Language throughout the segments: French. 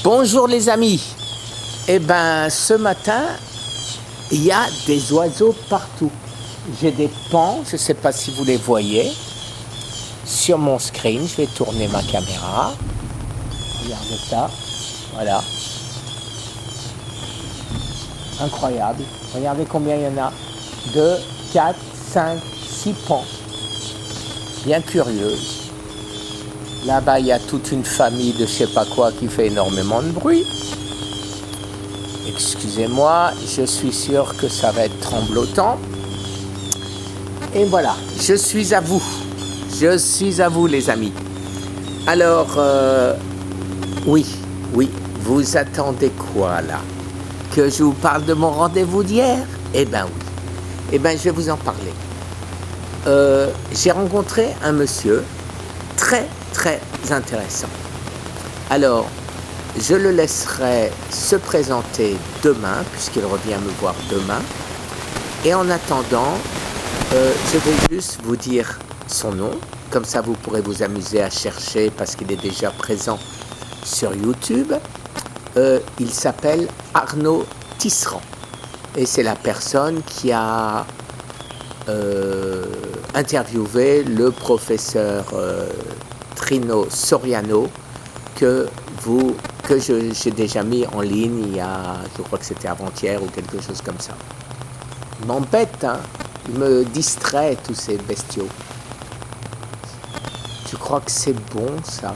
Bonjour les amis. Eh ben ce matin, il y a des oiseaux partout. J'ai des paons, je ne sais pas si vous les voyez. Sur mon screen, je vais tourner ma caméra. Regardez ça. Voilà. Incroyable. Regardez combien il y en a. 2, 4, 5, 6 paons. Bien curieux. Là-bas, il y a toute une famille de je sais pas quoi qui fait énormément de bruit. Excusez-moi, je suis sûr que ça va être tremblotant. Et voilà, je suis à vous. Je suis à vous, les amis. Alors, oui, vous attendez quoi, là? Que je vous parle de mon rendez-vous d'hier? Eh ben oui. Eh ben, je vais vous en parler. J'ai rencontré un monsieur très intéressant. Alors, je le laisserai se présenter demain, puisqu'il revient me voir demain. Et en attendant, je vais juste vous dire son nom. Comme ça, vous pourrez vous amuser à chercher, parce qu'il est déjà présent sur YouTube. Il s'appelle Arnaud Tisserand. Et c'est la personne qui a interviewé le professeur Trino Soriano que j'ai déjà mis en ligne il y a, je crois que c'était avant-hier ou quelque chose comme ça. Il m'embête, hein, il me distrait tous ces bestiaux. Tu crois que c'est bon ça?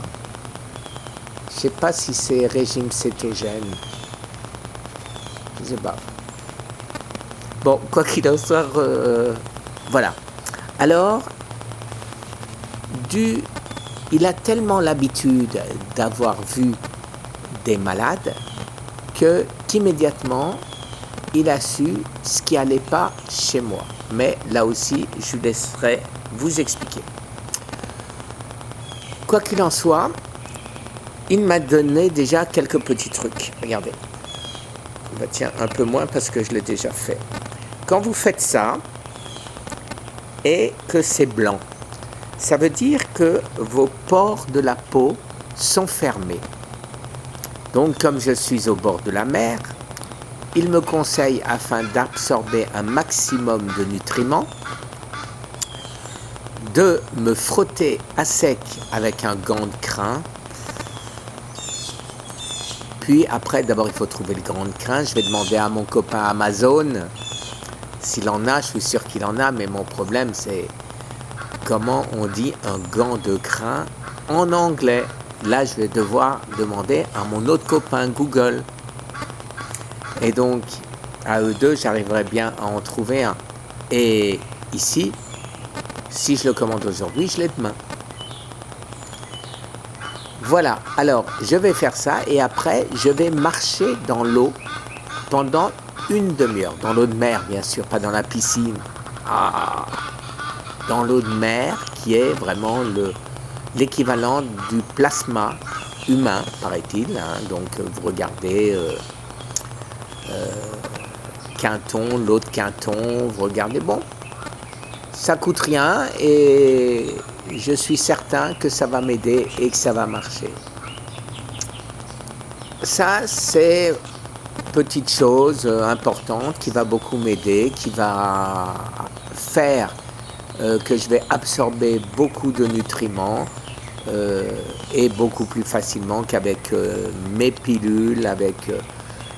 Je sais pas si c'est régime cétogène. Je sais pas. Bon, quoi qu'il en soit, voilà. Alors, il a tellement l'habitude d'avoir vu des malades qu'immédiatement, il a su ce qui n'allait pas chez moi. Mais là aussi, je vous laisserai vous expliquer. Quoi qu'il en soit, il m'a donné déjà quelques petits trucs. Regardez. Bah, tiens, un peu moins parce que je l'ai déjà fait. Quand vous faites ça et que c'est blanc, ça veut dire que vos pores de la peau sont fermés. Donc, comme je suis au bord de la mer, il me conseille, afin d'absorber un maximum de nutriments, de me frotter à sec avec un gant de crin. Puis après, d'abord, il faut trouver le gant de crin. Je vais demander à mon copain Amazon s'il en a. Je suis sûr qu'il en a, mais mon problème, c'est comment on dit un gant de crin en anglais. Là, je vais devoir demander à mon autre copain Google. Et donc, à eux deux, j'arriverai bien à en trouver un. Et ici, si je le commande aujourd'hui, je l'ai demain. Voilà, alors je vais faire ça et après, je vais marcher dans l'eau pendant une demi-heure. Dans l'eau de mer, bien sûr, pas dans la piscine. Ah, dans l'eau de mer, qui est vraiment l'équivalent du plasma humain, paraît-il. Hein. Donc, vous regardez Quinton, l'eau de Quinton, vous regardez, bon, ça coûte rien et je suis certain que ça va m'aider et que ça va marcher. Ça, c'est une petite chose importante qui va beaucoup m'aider, qui va faire que je vais absorber beaucoup de nutriments et beaucoup plus facilement qu'avec mes pilules,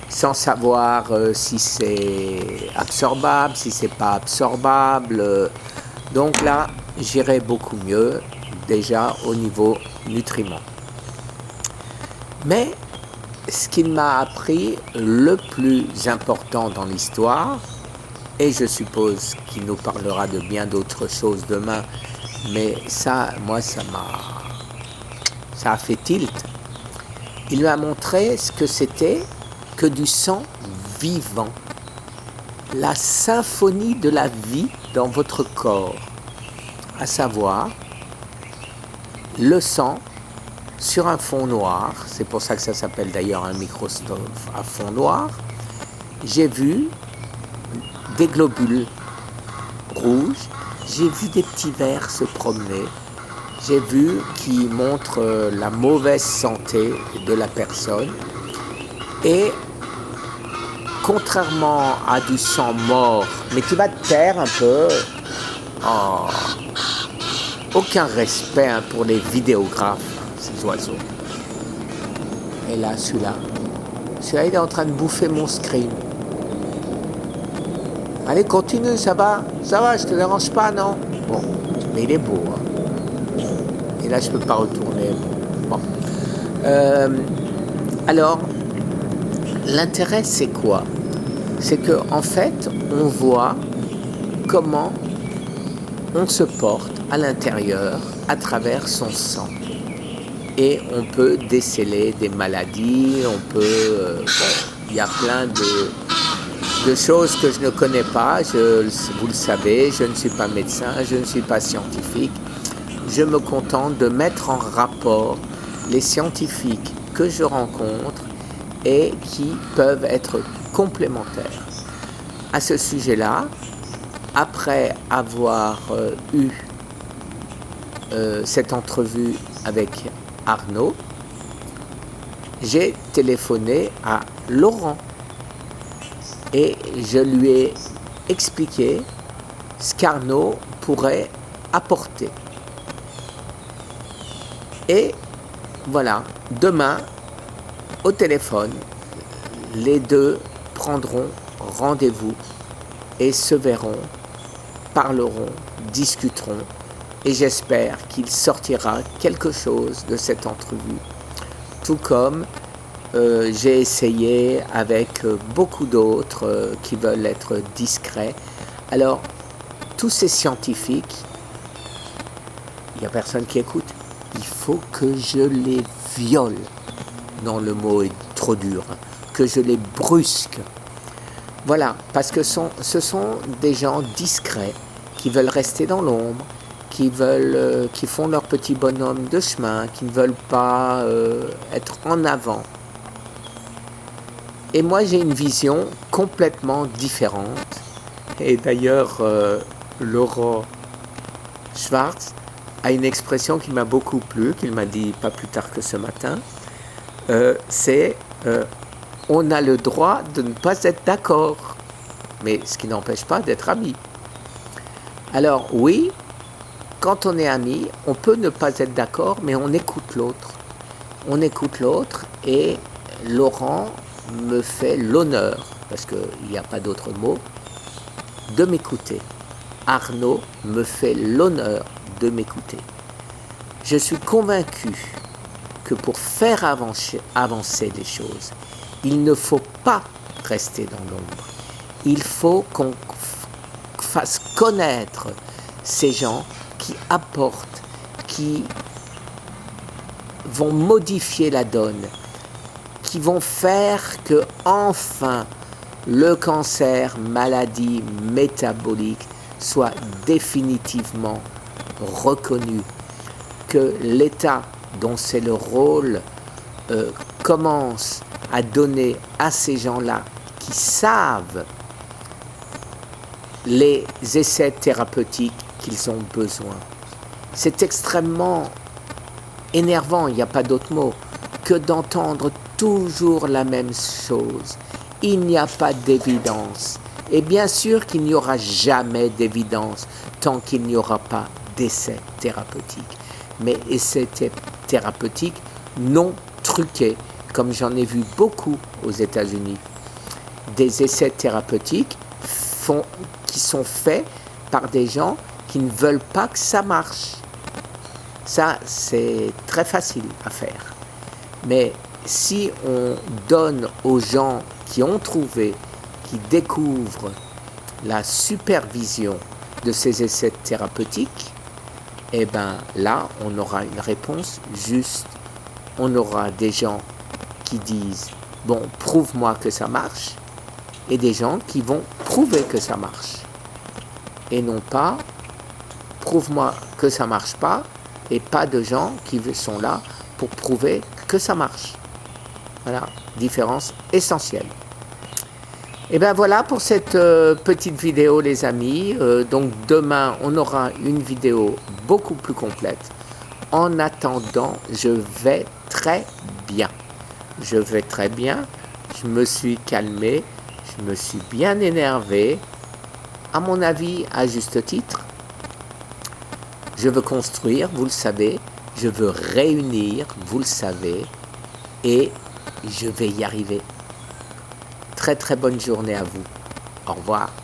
sans savoir si c'est absorbable, si c'est pas absorbable. Donc là, j'irai beaucoup mieux déjà au niveau nutriments. Mais ce qu'il m'a appris le plus important dans l'histoire, et je suppose qu'il nous parlera de bien d'autres choses demain, mais ça, moi, ça a fait tilt. Il m'a montré ce que c'était que du sang vivant, la symphonie de la vie dans votre corps, à savoir le sang sur un fond noir, c'est pour ça que ça s'appelle d'ailleurs un microscope à fond noir. J'ai vu des globules rouges, j'ai vu des petits vers se promener, j'ai vu qui montrent la mauvaise santé de la personne. Et contrairement à du sang mort, mais qui va te taire un peu, oh, aucun respect pour les vidéographes, ces oiseaux. Et là, celui-là, il est en train de bouffer mon screen. Allez, continue, ça va, je te dérange pas, non? Bon, mais il est beau, hein. Et là, je peux pas retourner. Bon. Alors, l'intérêt, c'est quoi? C'est que en fait, on voit comment on se porte à l'intérieur à travers son sang. Et on peut déceler des maladies, on peut... bon, il y a plein de choses que je ne connais pas, vous le savez, je ne suis pas médecin, je ne suis pas scientifique. Je me contente de mettre en rapport les scientifiques que je rencontre et qui peuvent être complémentaires. À ce sujet-là, après avoir eu cette entrevue avec Arnaud, j'ai téléphoné à Laurent et je lui ai expliqué ce qu'Arnaud pourrait apporter. Et voilà, demain, au téléphone, les deux prendront rendez-vous et se verront, parleront, discuteront. Et j'espère qu'il sortira quelque chose de cette entrevue. Tout comme j'ai essayé avec beaucoup d'autres qui veulent être discrets. Alors, tous ces scientifiques, il n'y a personne qui écoute. Il faut que je les viole. Non, le mot est trop dur. Que je les brusque. Voilà, parce que ce sont des gens discrets qui veulent rester dans l'ombre, qui font leur petit bonhomme de chemin, qui ne veulent pas être en avant. Et moi, j'ai une vision complètement différente. Et d'ailleurs, Laurent Schwartz a une expression qui m'a beaucoup plu, qu'il m'a dit pas plus tard que ce matin. C'est on a le droit de ne pas être d'accord, mais ce qui n'empêche pas d'être amis. Alors oui, quand on est amis, on peut ne pas être d'accord, mais on écoute l'autre. On écoute l'autre et Laurent me fait l'honneur, parce qu'il n'y a pas d'autre mot, de m'écouter. Arnaud me fait l'honneur de m'écouter. Je suis convaincu que pour faire avancer les choses, il ne faut pas rester dans l'ombre. Il faut qu'on fasse connaître ces gens qui apportent, qui vont modifier la donne, qui vont faire que enfin le cancer, maladie métabolique, soit définitivement reconnu, que l'État, dont c'est le rôle, commence à donner à ces gens-là qui savent les essais thérapeutiques qu'ils ont besoin. C'est extrêmement énervant, il n'y a pas d'autre mot, que d'entendre toujours la même chose. Il n'y a pas d'évidence. Et bien sûr qu'il n'y aura jamais d'évidence tant qu'il n'y aura pas d'essais thérapeutiques. Mais essais thérapeutiques non truqués, comme j'en ai vu beaucoup aux États-Unis. Des essais thérapeutiques qui sont faits par des gens qui ne veulent pas que ça marche. Ça, c'est très facile à faire. Mais si on donne aux gens qui ont trouvé, qui découvrent la supervision de ces essais thérapeutiques, eh bien là, on aura une réponse juste. On aura des gens qui disent « bon, prouve-moi que ça marche » et des gens qui vont prouver que ça marche. Et non pas « prouve-moi que ça marche pas » et pas de gens qui sont là pour prouver que ça marche. Voilà, différence essentielle. Et bien voilà pour cette petite vidéo les amis. Donc demain on aura une vidéo beaucoup plus complète. En attendant, je vais très bien. Je vais très bien. je me suis calmé, je me suis bien énervé, à mon avis, à juste titre. Je veux construire, vous le savez, je veux réunir, vous le savez, et je vais y arriver. Très très bonne journée à vous. Au revoir.